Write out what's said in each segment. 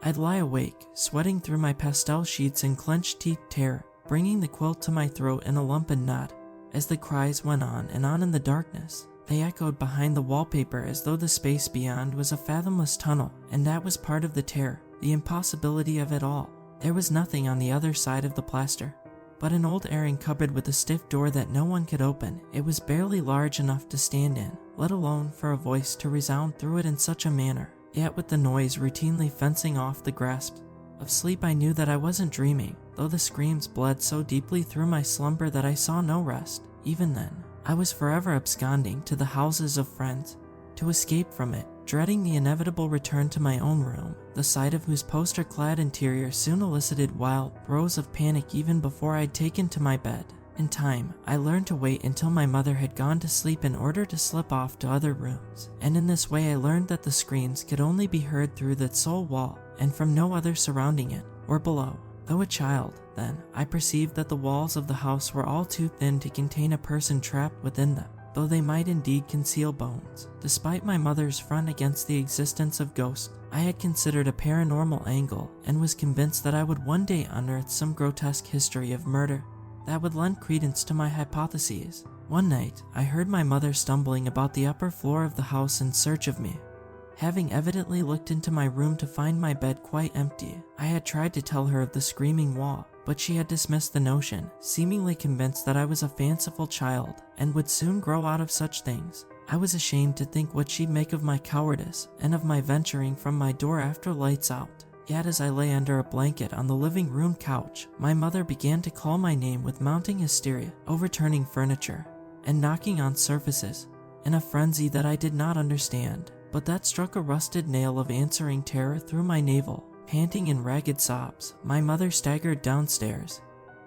I'd lie awake, sweating through my pastel sheets in clenched teeth terror, bringing the quilt to my throat in a lump and knot. As the cries went on and on in the darkness, they echoed behind the wallpaper as though the space beyond was a fathomless tunnel, and that was part of the terror, the impossibility of it all. There was nothing on the other side of the plaster, but an old airing cupboard with a stiff door that no one could open. It was barely large enough to stand in, let alone for a voice to resound through it in such a manner. Yet with the noise routinely fencing off the grasp of sleep, I knew that I wasn't dreaming, though the screams bled so deeply through my slumber that I saw no rest. Even then, I was forever absconding to the houses of friends to escape from it, dreading the inevitable return to my own room, the sight of whose poster-clad interior soon elicited wild throes of panic even before I'd taken to my bed. In time, I learned to wait until my mother had gone to sleep in order to slip off to other rooms, and in this way I learned that the screams could only be heard through that sole wall and from no other surrounding it or below. Though a child, then, I perceived that the walls of the house were all too thin to contain a person trapped within them, though they might indeed conceal bones. Despite my mother's front against the existence of ghosts, I had considered a paranormal angle and was convinced that I would one day unearth some grotesque history of murder that would lend credence to my hypotheses. One night, I heard my mother stumbling about the upper floor of the house in search of me. Having evidently looked into my room to find my bed quite empty, I had tried to tell her of the screaming wall, but she had dismissed the notion, seemingly convinced that I was a fanciful child and would soon grow out of such things. I was ashamed to think what she'd make of my cowardice and of my venturing from my door after lights out. Yet as I lay under a blanket on the living room couch, my mother began to call my name with mounting hysteria, overturning furniture and knocking on surfaces in a frenzy that I did not understand, but that struck a rusted nail of answering terror through my navel. Panting in ragged sobs, my mother staggered downstairs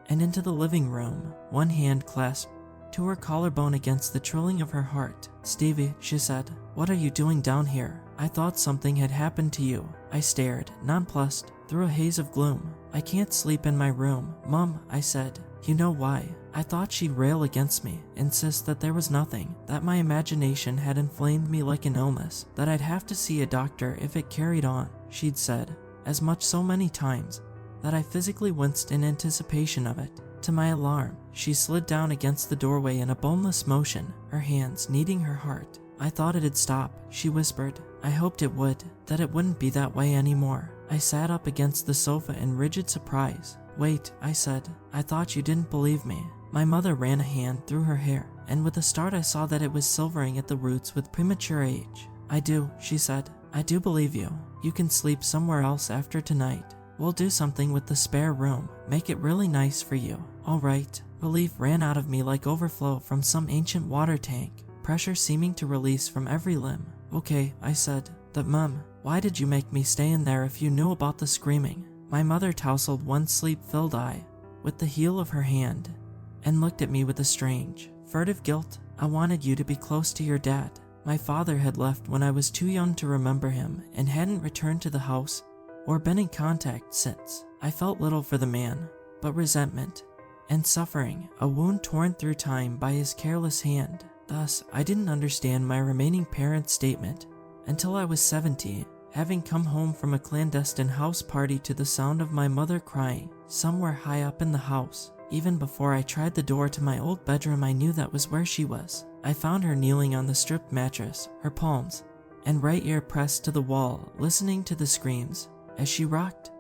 and into the living room, one hand clasped to her collarbone against the trilling of her heart. "Stevie," she said, "what are you doing down here? I thought something had happened to you." I stared, nonplussed, through a haze of gloom. "I can't sleep in my room, Mum," I said. "You know why?" I thought she'd rail against me, insist that there was nothing, that my imagination had inflamed me like an illness, that I'd have to see a doctor if it carried on. She'd said as much so many times that I physically winced in anticipation of it. To my alarm, she slid down against the doorway in a boneless motion, her hands kneading her heart. "I thought it'd stop," she whispered. "I hoped it would, that it wouldn't be that way anymore." I sat up against the sofa in rigid surprise. "Wait," I said, "I thought you didn't believe me." My mother ran a hand through her hair, and with a start I saw that it was silvering at the roots with premature age. "I do," she said. "I do believe you. You can sleep somewhere else after tonight. We'll do something with the spare room, make it really nice for you." "All right." Relief ran out of me like overflow from some ancient water tank, pressure seeming to release from every limb. "Okay," I said. "But Mum, why did you make me stay in there if you knew about the screaming?" My mother tousled one sleep-filled eye with the heel of her hand and looked at me with a strange, furtive guilt. "I wanted you to be close to your dad. My father had left when I was too young to remember him and hadn't returned to the house or been in contact since. I felt little for the man, but resentment and suffering, a wound torn through time by his careless hand. Thus, I didn't understand my remaining parent's statement until I was 17, having come home from a clandestine house party to the sound of my mother crying somewhere high up in the house. Even before I tried the door to my old bedroom, I knew that was where she was. I found her kneeling on the stripped mattress, her palms and right ear pressed to the wall, listening to the screams as she rocked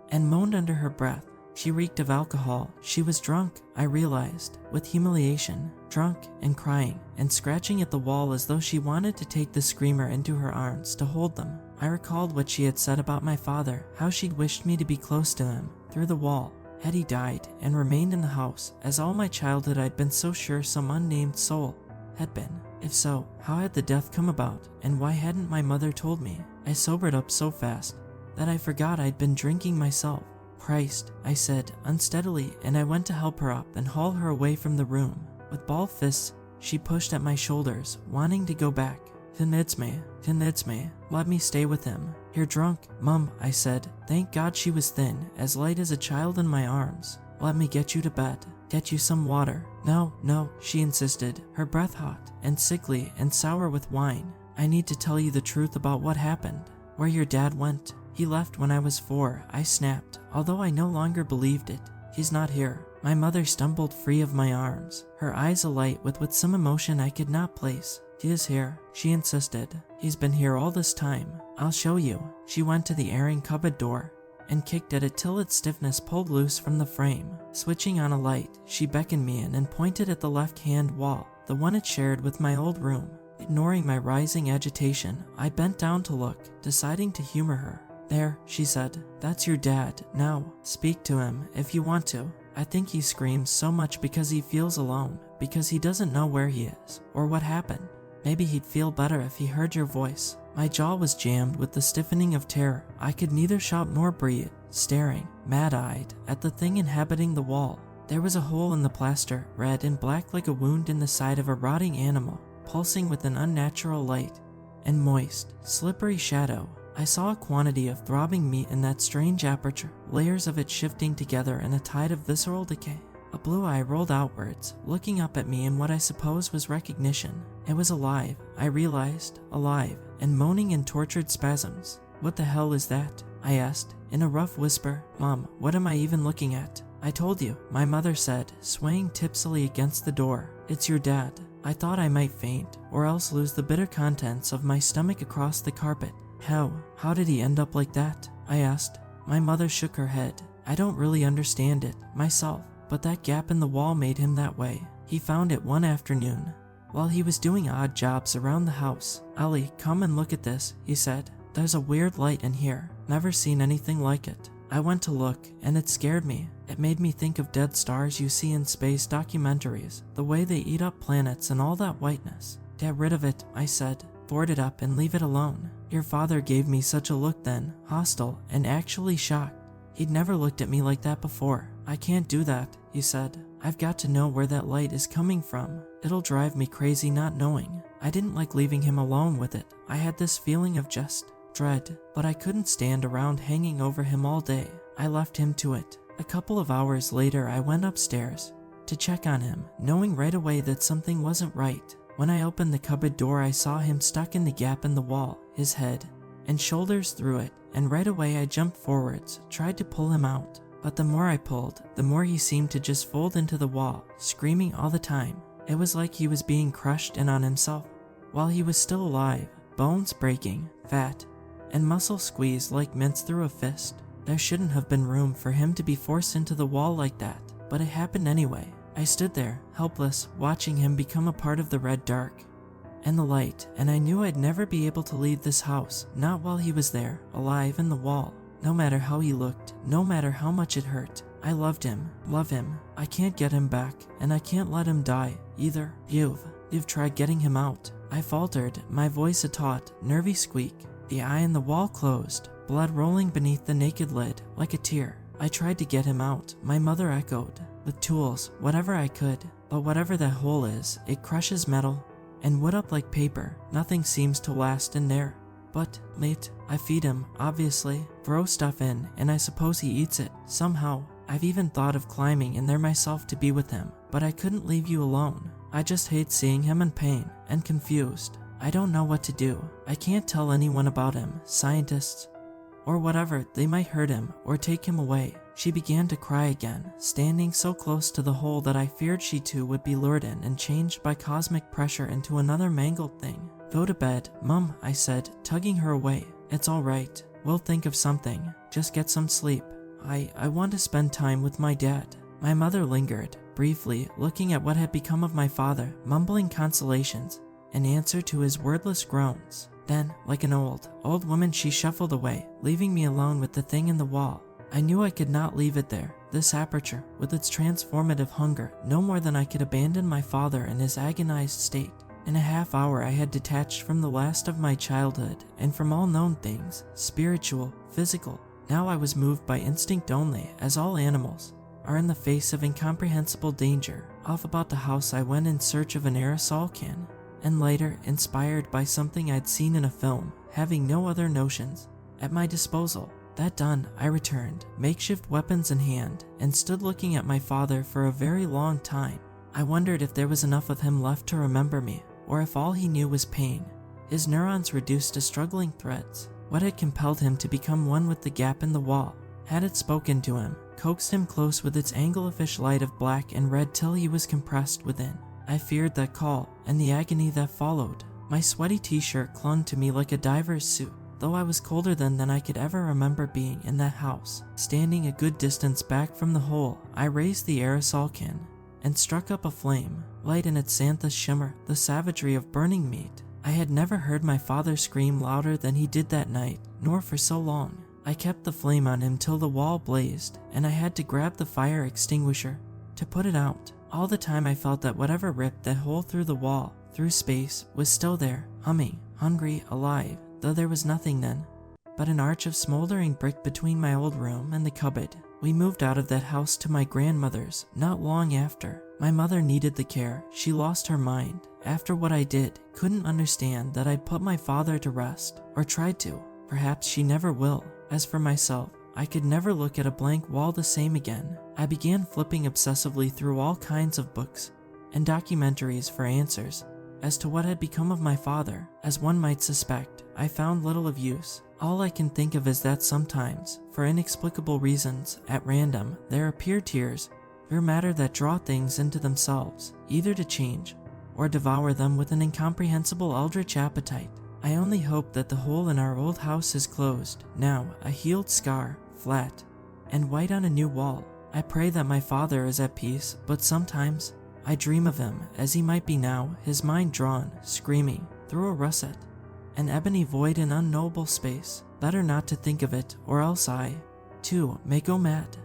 and moaned under her breath. She reeked of alcohol. She was drunk, I realized, with humiliation, drunk and crying and scratching at the wall as though she wanted to take the screamer into her arms to hold them. I recalled what she had said about my father, how she'd wished me to be close to him, through the wall, had he died and remained in the house, as all my childhood I'd been so sure some unnamed soul had been. If so, how had the death come about, and why hadn't my mother told me? I sobered up so fast that I forgot I'd been drinking myself. "Christ," I said unsteadily, and I went to help her up and haul her away from the room. With balled fists, she pushed at my shoulders, wanting to go back. Convince me, let me stay with him." "You're drunk, Mum," I said. Thank God she was thin, as light as a child in my arms. "Let me get you to bed, get you some water." No, she insisted, her breath hot and sickly and sour with wine. "I need to tell you the truth about what happened, where your dad went." He left when I was 4, I snapped, although I no longer believed it. He's not here. My mother stumbled free of my arms, her eyes alight with some emotion I could not place. He is here, she insisted. He's been here all this time. I'll show you. She went to the airing cupboard door and kicked at it till its stiffness pulled loose from the frame. Switching on a light, she beckoned me in and pointed at the left-hand wall, the one it shared with my old room. Ignoring my rising agitation, I bent down to look, deciding to humor her. There, she said, that's your dad. Now, speak to him if you want to. I think he screams so much because he feels alone, because he doesn't know where he is, or what happened. Maybe he'd feel better if he heard your voice. My jaw was jammed with the stiffening of terror. I could neither shout nor breathe, staring, mad-eyed, at the thing inhabiting the wall. There was a hole in the plaster, red and black like a wound in the side of a rotting animal, pulsing with an unnatural light, and moist, slippery shadow. I saw a quantity of throbbing meat in that strange aperture, layers of it shifting together in a tide of visceral decay. A blue eye rolled outwards, looking up at me in what I suppose was recognition. It was alive, I realized, alive, and moaning in tortured spasms. What the hell is that? I asked, in a rough whisper. Mom, what am I even looking at? I told you, my mother said, swaying tipsily against the door. It's your dad. I thought I might faint, or else lose the bitter contents of my stomach across the carpet. How did he end up like that? I asked. My mother shook her head. I don't really understand it, myself, but that gap in the wall made him that way. He found it one afternoon, while he was doing odd jobs around the house. Ellie, come and look at this, he said. There's a weird light in here. Never seen anything like it. I went to look, and it scared me. It made me think of dead stars you see in space documentaries, the way they eat up planets and all that whiteness. Get rid of it, I said. Board it up and leave it alone. Your father gave me such a look then, hostile and actually shocked. He'd never looked at me like that before. I can't do that, he said. I've got to know where that light is coming from. It'll drive me crazy not knowing. I didn't like leaving him alone with it. I had this feeling of just dread, but I couldn't stand around hanging over him all day. I left him to it. A couple of hours later, I went upstairs to check on him, knowing right away that something wasn't right. When I opened the cupboard door, I saw him stuck in the gap in the wall, his head and shoulders through it, and right away I jumped forwards, tried to pull him out. But the more I pulled, the more he seemed to just fold into the wall, screaming all the time. It was like he was being crushed in on himself, while he was still alive, bones breaking, fat, and muscle squeezed like mince through a fist. There shouldn't have been room for him to be forced into the wall like that, but it happened anyway. I stood there, helpless, watching him become a part of the red dark and the light, and I knew I'd never be able to leave this house, not while he was there, alive in the wall. No matter how he looked, no matter how much it hurt, I loved him, love him. I can't get him back, and I can't let him die, either. You've tried getting him out. I faltered, my voice a taut, nervy squeak. The eye in the wall closed, blood rolling beneath the naked lid, like a tear. I tried to get him out, my mother echoed. With tools, whatever I could. But whatever that hole is, it crushes metal and wood up like paper. Nothing seems to last in there. But, mate, I feed him, obviously. Throw stuff in, and I suppose he eats it, somehow. I've even thought of climbing in there myself to be with him, but I couldn't leave you alone. I just hate seeing him in pain, and confused. I don't know what to do. I can't tell anyone about him, scientists, or whatever. They might hurt him, or take him away. She began to cry again, standing so close to the hole that I feared she too would be lured in and changed by cosmic pressure into another mangled thing. Go to bed, Mum, I said, tugging her away. It's all right. We'll think of something. Just get some sleep. I want to spend time with my dad. My mother lingered, briefly, looking at what had become of my father, mumbling consolations in answer to his wordless groans. Then, like an old woman, she shuffled away, leaving me alone with the thing in the wall. I knew I could not leave it there, this aperture, with its transformative hunger, no more than I could abandon my father in his agonized state. In a half hour I had detached from the last of my childhood, and from all known things, spiritual, physical. Now I was moved by instinct only, as all animals are in the face of incomprehensible danger. Off about the house I went in search of an aerosol can, and later, inspired by something I'd seen in a film, having no other notions at my disposal. That done, I returned, makeshift weapons in hand, and stood looking at my father for a very long time. I wondered if there was enough of him left to remember me, or if all he knew was pain, his neurons reduced to struggling threads. What had compelled him to become one with the gap in the wall? Had it spoken to him, coaxed him close with its anglefish light of black and red till he was compressed within? I feared that call and the agony that followed. My sweaty t-shirt clung to me like a diver's suit, though I was colder than I could ever remember being in that house. Standing a good distance back from the hole, I raised the aerosol can and struck up a flame, light in its xanthous shimmer, the savagery of burning meat. I had never heard my father scream louder than he did that night, nor for so long. I kept the flame on him till the wall blazed, and I had to grab the fire extinguisher to put it out. All the time I felt that whatever ripped that hole through the wall, through space, was still there, humming, hungry, alive, though there was nothing then but an arch of smoldering brick between my old room and the cupboard. We moved out of that house to my grandmother's not long after. My mother needed the care. She lost her mind after what I did, couldn't understand that I'd put my father to rest, or tried to. Perhaps she never will. As for myself, I could never look at a blank wall the same again. I began flipping obsessively through all kinds of books and documentaries for answers as to what had become of my father. As one might suspect, I found little of use. All I can think of is that sometimes, for inexplicable reasons, at random, there appear tears, pure matter that draw things into themselves, either to change or devour them with an incomprehensible eldritch appetite. I only hope that the hole in our old house is closed, now a healed scar, flat and white on a new wall. I pray that my father is at peace, but sometimes I dream of him as he might be now, his mind drawn, screaming, through a russet, an ebony void in unknowable space. Better not to think of it, or else I, too, may go mad.